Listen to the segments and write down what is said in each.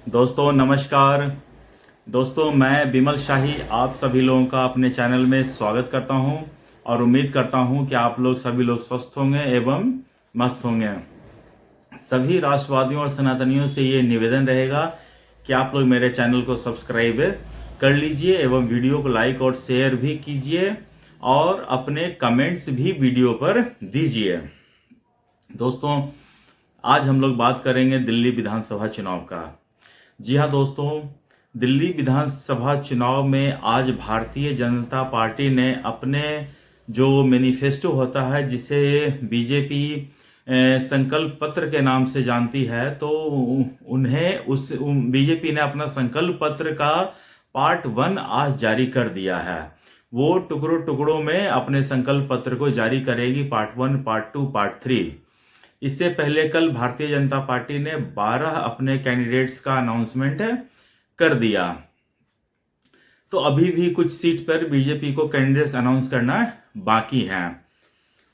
दोस्तों नमस्कार। दोस्तों मैं बिमल शाही आप सभी लोगों का अपने चैनल में स्वागत करता हूं और उम्मीद करता हूं कि आप लोग सभी लोग स्वस्थ होंगे एवं मस्त होंगे। सभी राष्ट्रवादियों और सनातनियों से ये निवेदन रहेगा कि आप लोग मेरे चैनल को सब्सक्राइब कर लीजिए एवं वीडियो को लाइक और शेयर भी कीजिए और अपने कमेंट्स भी वीडियो पर दीजिए। दोस्तों आज हम लोग बात करेंगे दिल्ली विधानसभा चुनाव का। जी हाँ दोस्तों, दिल्ली विधानसभा चुनाव में आज भारतीय जनता पार्टी ने अपने जो मैनिफेस्टो होता है जिसे बीजेपी संकल्प पत्र के नाम से जानती है, तो उन्हें बीजेपी ने अपना संकल्प पत्र का पार्ट 1 आज जारी कर दिया है। वो टुकड़ों टुकड़ों में अपने संकल्प पत्र को जारी करेगी, पार्ट 1, पार्ट 2, पार्ट 3। इससे पहले कल भारतीय जनता पार्टी ने 12 अपने कैंडिडेट्स का अनाउंसमेंट कर दिया, तो अभी भी कुछ सीट पर बीजेपी को कैंडिडेट्स अनाउंस करना बाकी है।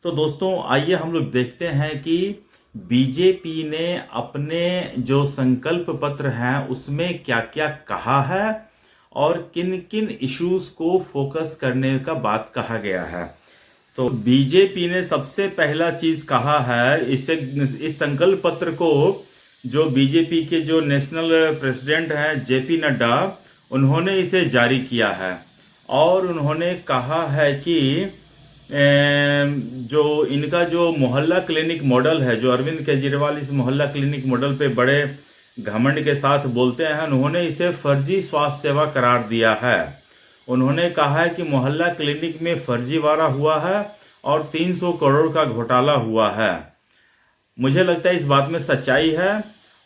तो दोस्तों आइए हम लोग देखते हैं कि बीजेपी ने अपने जो संकल्प पत्र है उसमें क्या क्या कहा है और किन किन इश्यूज को फोकस करने का बात कहा गया है। तो बीजेपी ने सबसे पहला चीज कहा है, इस संकल्प पत्र को जो बीजेपी के जो नेशनल प्रेसिडेंट हैं जेपी नड्डा, उन्होंने इसे जारी किया है और उन्होंने कहा है कि जो इनका जो मोहल्ला क्लिनिक मॉडल है, जो अरविंद केजरीवाल इस मोहल्ला क्लिनिक मॉडल पे बड़े घमंड के साथ बोलते हैं, उन्होंने इसे फर्जी स्वास्थ्य सेवा करार दिया है। उन्होंने कहा है कि मोहल्ला क्लिनिक में फर्जीवाड़ा हुआ है और 300 करोड़ का घोटाला हुआ है। मुझे लगता है इस बात में सच्चाई है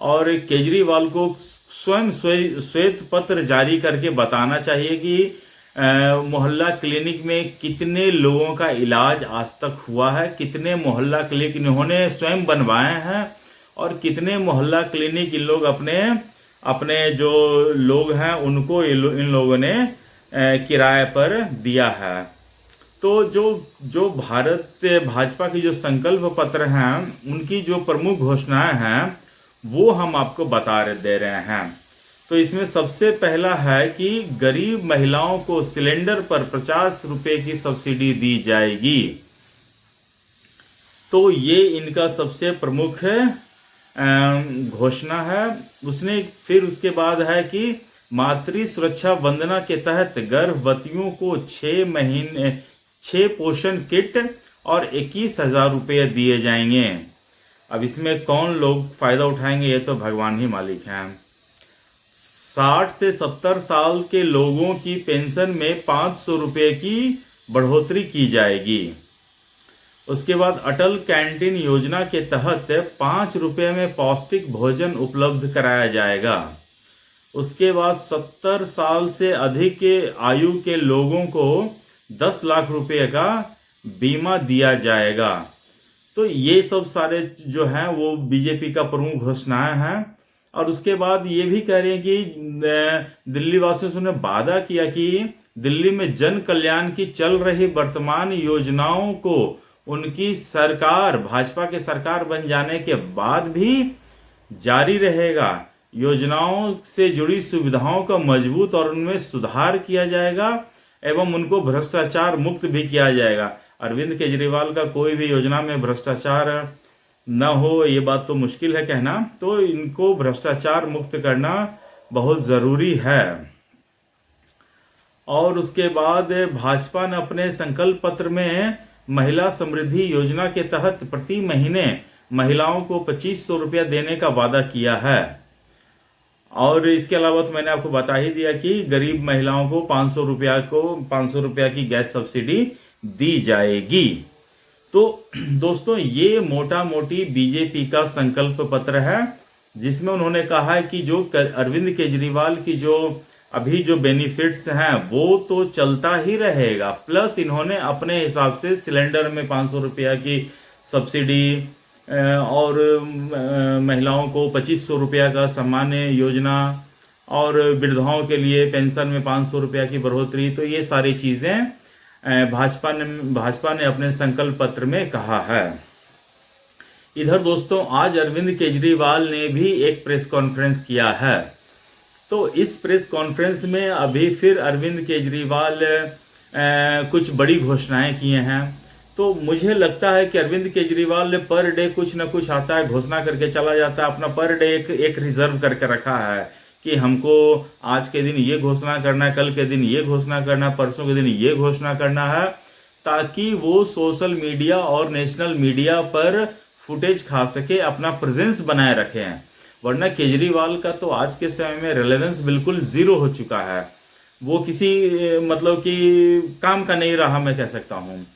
और केजरीवाल को स्वयं श्वेत पत्र जारी करके बताना चाहिए कि मोहल्ला क्लिनिक में कितने लोगों का इलाज आज तक हुआ है, कितने मोहल्ला क्लिनिक इन्होंने स्वयं बनवाए हैं और कितने मोहल्ला क्लिनिक इन लोग अपने जो लोग हैं उनको इन लोगों ने किराए पर दिया है। तो जो भारत भाजपा की जो संकल्प पत्र हैं उनकी जो प्रमुख घोषणाएं हैं वो हम आपको दे रहे हैं। तो इसमें सबसे पहला है कि गरीब महिलाओं को सिलेंडर पर 50 रुपए की सब्सिडी दी जाएगी। तो ये इनका सबसे प्रमुख घोषणा है। उसके बाद है कि मातृ सुरक्षा वंदना के तहत गर्भवतियों को 6 पोषण किट और 21,000 रुपये दिए जाएंगे। अब इसमें कौन लोग फायदा उठाएंगे ये तो भगवान ही मालिक हैं। 60 से 70 साल के लोगों की पेंशन में 500 रुपये की बढ़ोतरी की जाएगी। उसके बाद अटल कैंटीन योजना के तहत 5 रुपये में पौष्टिक भोजन उपलब्ध कराया जाएगा। उसके बाद 70 साल से अधिक के आयु के लोगों को 10 लाख रुपए का बीमा दिया जाएगा। तो ये सब सारे जो हैं वो बीजेपी का प्रमुख घोषणाएं हैं। और उसके बाद ये भी कह रहे हैं कि दिल्ली वासियों से उन्होंने वादा किया कि दिल्ली में जन कल्याण की चल रही वर्तमान योजनाओं को उनकी सरकार, भाजपा की सरकार बन जाने के बाद भी जारी रहेगा। योजनाओं से जुड़ी सुविधाओं का मजबूत और उनमें सुधार किया जाएगा एवं उनको भ्रष्टाचार मुक्त भी किया जाएगा। अरविंद केजरीवाल का कोई भी योजना में भ्रष्टाचार न हो ये बात तो मुश्किल है कहना, तो इनको भ्रष्टाचार मुक्त करना बहुत ज़रूरी है। और उसके बाद भाजपा ने अपने संकल्प पत्र में महिला समृद्धि योजना के तहत प्रति महीने महिलाओं को 2500 रुपया देने का वादा किया है। और इसके अलावा तो मैंने आपको बता ही दिया कि गरीब महिलाओं को 500 रुपया की गैस सब्सिडी दी जाएगी। तो दोस्तों ये मोटा मोटी बीजेपी का संकल्प पत्र है, जिसमें उन्होंने कहा है कि जो अरविंद केजरीवाल की जो अभी जो बेनिफिट्स हैं वो तो चलता ही रहेगा, प्लस इन्होंने अपने हिसाब से सिलेंडर में 500 रुपया की सब्सिडी और महिलाओं को 2500 रुपया का सामान्य योजना और वृद्धाओं के लिए पेंशन में 500 रुपया की बढ़ोतरी, तो ये सारी चीज़ें भाजपा ने अपने संकल्प पत्र में कहा है। इधर दोस्तों आज अरविंद केजरीवाल ने भी एक प्रेस कॉन्फ्रेंस किया है तो इस प्रेस कॉन्फ्रेंस में अभी फिर अरविंद केजरीवाल कुछ बड़ी घोषणाएं किए हैं। तो मुझे लगता है कि अरविंद केजरीवाल ने पर डे कुछ ना कुछ आता है, घोषणा करके चला जाता है। अपना पर डे एक रिजर्व करके रखा है कि हमको आज के दिन ये घोषणा करना है, कल के दिन ये घोषणा करना है, परसों के दिन ये घोषणा करना है, ताकि वो सोशल मीडिया और नेशनल मीडिया पर फुटेज खा सके, अपना प्रेजेंस बनाए रखें। वरना केजरीवाल का तो आज के समय में रेलेवेंस बिल्कुल जीरो हो चुका है। वो किसी मतलब कि काम का नहीं रहा, मैं कह सकता हूँ।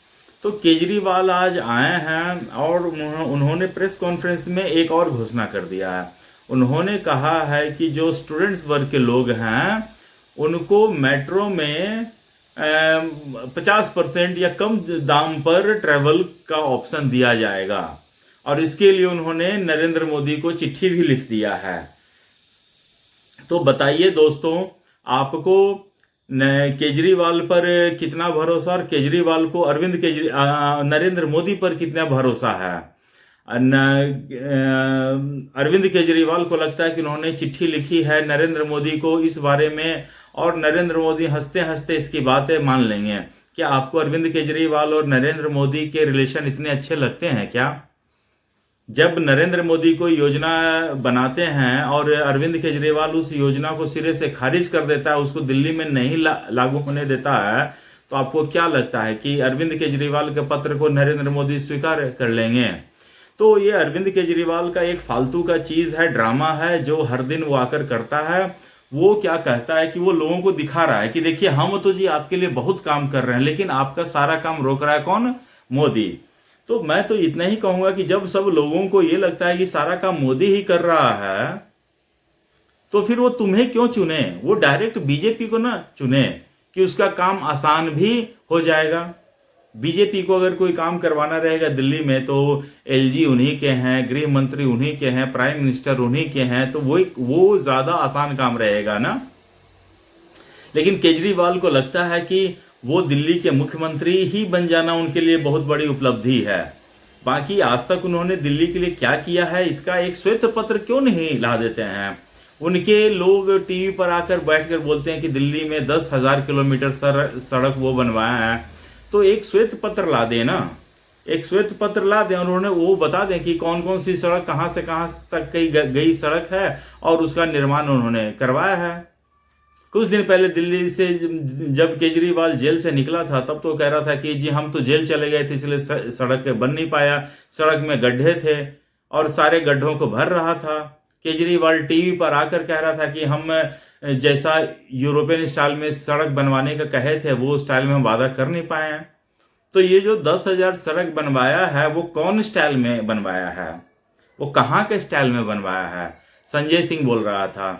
तो केजरीवाल आज आए हैं और उन्होंने प्रेस कॉन्फ्रेंस में एक और घोषणा कर दिया है। उन्होंने कहा है कि जो स्टूडेंट्स वर्ग के लोग हैं उनको मेट्रो में 50% या कम दाम पर ट्रैवल का ऑप्शन दिया जाएगा। और इसके लिए उन्होंने नरेंद्र मोदी को चिट्ठी भी लिख दिया है। तो बताइए दोस्तों, आपको केजरीवाल पर कितना भरोसा और केजरीवाल को नरेंद्र मोदी पर कितना भरोसा है? अरविंद केजरीवाल को लगता है कि उन्होंने चिट्ठी लिखी है नरेंद्र मोदी को इस बारे में, और नरेंद्र मोदी हंसते हंसते इसकी बातें मान लेंगे। क्या आपको अरविंद केजरीवाल और नरेंद्र मोदी के रिलेशन इतने अच्छे लगते हैं क्या? जब नरेंद्र मोदी कोई योजना बनाते हैं और अरविंद केजरीवाल उस योजना को सिरे से खारिज कर देता है, उसको दिल्ली में नहीं लागू होने देता है, तो आपको क्या लगता है कि अरविंद केजरीवाल के पत्र को नरेंद्र मोदी स्वीकार कर लेंगे? तो ये अरविंद केजरीवाल का एक फालतू का चीज है, ड्रामा है, जो हर दिन वो आकर करता है। वो क्या कहता है कि वो लोगों को दिखा रहा है कि देखिए हम तो जी आपके लिए बहुत काम कर रहे हैं, लेकिन आपका सारा काम रोक रहा है कौन? मोदी। तो मैं तो इतना ही कहूंगा कि जब सब लोगों को ये लगता है कि सारा काम मोदी ही कर रहा है, तो फिर वो तुम्हें क्यों चुने? वो डायरेक्ट बीजेपी को ना चुने कि उसका काम आसान भी हो जाएगा। बीजेपी को अगर कोई काम करवाना रहेगा दिल्ली में तो एलजी उन्हीं के हैं, गृह मंत्री उन्हीं के हैं, प्राइम मिनिस्टर उन्हीं के हैं, तो वो ज्यादा आसान काम रहेगा ना। लेकिन केजरीवाल को लगता है कि वो दिल्ली के मुख्यमंत्री ही बन जाना उनके लिए बहुत बड़ी उपलब्धि है। बाकी आज तक उन्होंने दिल्ली के लिए क्या किया है इसका एक श्वेत पत्र क्यों नहीं ला देते हैं? उनके लोग टीवी पर आकर बैठकर बोलते हैं कि दिल्ली में 10,000 किलोमीटर सड़क वो बनवाया है, तो एक श्वेत पत्र ला दें ना, एक श्वेत पत्र ला दें और उन्होंने वो बता दें कि कौन कौन सी सड़क कहाँ से कहाँ तक गई सड़क है और उसका निर्माण उन्होंने करवाया है। कुछ दिन पहले दिल्ली से जब केजरीवाल जेल से निकला था तब तो कह रहा था कि जी हम तो जेल चले गए थे इसलिए सड़क बन नहीं पाया, सड़क में गड्ढे थे और सारे गड्ढों को भर रहा था। केजरीवाल टीवी पर आकर कह रहा था कि हम जैसा यूरोपियन स्टाइल में सड़क बनवाने का कहे थे वो स्टाइल में हम वादा कर नहीं पाए हैं। तो ये जो 10,000 सड़क बनवाया है वो कौन स्टाइल में बनवाया है? वो कहाँ के स्टाइल में बनवाया है? संजय सिंह बोल रहा था।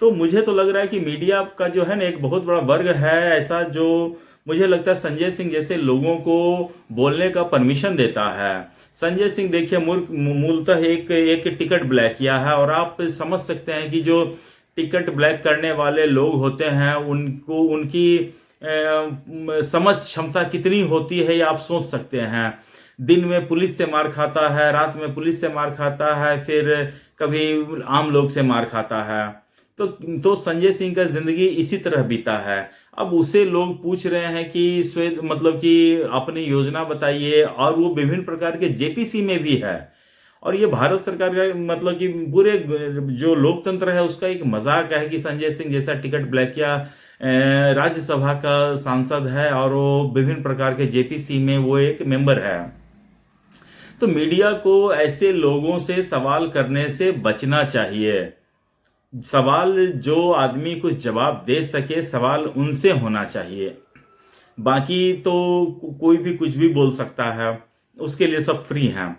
तो मुझे तो लग रहा है कि मीडिया का जो है ना एक बहुत बड़ा वर्ग है ऐसा, जो मुझे लगता है संजय सिंह जैसे लोगों को बोलने का परमिशन देता है। संजय सिंह देखिए मूलतः एक टिकट ब्लैक किया है, और आप समझ सकते हैं कि जो टिकट ब्लैक करने वाले लोग होते हैं उनको उनकी समझ क्षमता कितनी होती है ये आप सोच सकते हैं। दिन में पुलिस से मार खाता है, रात में पुलिस से मार खाता है, फिर कभी आम लोग से मार खाता है। तो संजय सिंह का जिंदगी इसी तरह बीता है। अब उसे लोग पूछ रहे हैं कि मतलब कि अपनी योजना बताइए, और वो विभिन्न प्रकार के जेपीसी में भी है। और ये भारत सरकार का मतलब कि पूरे जो लोकतंत्र है उसका एक मजाक है कि संजय सिंह जैसा टिकट ब्लैक किया राज्यसभा का सांसद है और वो विभिन्न प्रकार के जेपीसी में वो एक मेंबर है। तो मीडिया को ऐसे लोगों से सवाल करने से बचना चाहिए। सवाल जो आदमी कुछ जवाब दे सके, सवाल उनसे होना चाहिए। बाकी तो कोई भी कुछ भी बोल सकता है, उसके लिए सब फ्री हैं।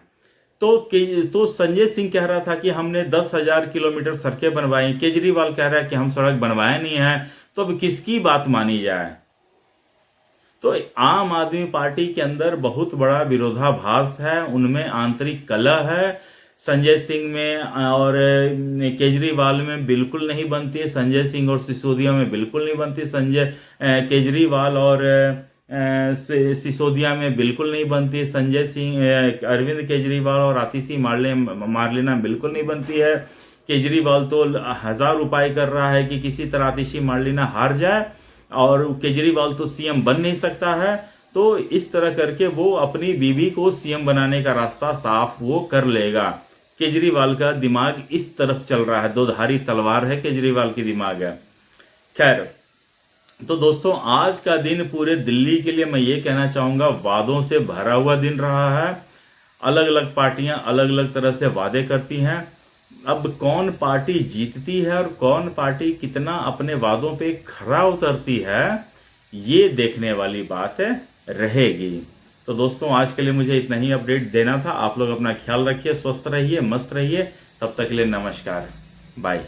तो संजय सिंह कह रहा था कि हमने 10,000 किलोमीटर सड़कें बनवाई, केजरीवाल कह रहा है कि हम सड़क बनवाए नहीं है, तो अब किसकी बात मानी जाए? तो आम आदमी पार्टी के अंदर बहुत बड़ा विरोधाभास है, उनमें आंतरिक कलह है। संजय सिंह में और केजरीवाल में बिल्कुल नहीं बनती है, संजय सिंह और सिसोदिया में बिल्कुल नहीं बनती, केजरीवाल और सिसोदिया में बिल्कुल नहीं बनती, संजय सिंह अरविंद केजरीवाल और आतिशी मारलेना बिल्कुल नहीं बनती है। केजरीवाल तो 1000 उपाय कर रहा है कि किसी तरह आतिशी मार्लेना हार जाए, और केजरीवाल तो सीएम बन नहीं सकता है। तो इस तरह करके वो अपनी बीवी को सीएम बनाने का रास्ता साफ वो कर लेगा। केजरीवाल का दिमाग इस तरफ चल रहा है, दो धारी तलवार है केजरीवाल की दिमाग है। खैर, तो दोस्तों आज का दिन पूरे दिल्ली के लिए मैं ये कहना चाहूँगा वादों से भरा हुआ दिन रहा है। अलग अलग पार्टियां अलग अलग तरह से वादे करती हैं। अब कौन पार्टी जीतती है और कौन पार्टी कितना अपने वादों पे खरा उतरती है, ये देखने वाली बात रहेगी। तो दोस्तों आज के लिए मुझे इतना ही अपडेट देना था। आप लोग अपना ख्याल रखिए, स्वस्थ रहिए, मस्त रहिए। तब तक के लिए नमस्कार, बाय।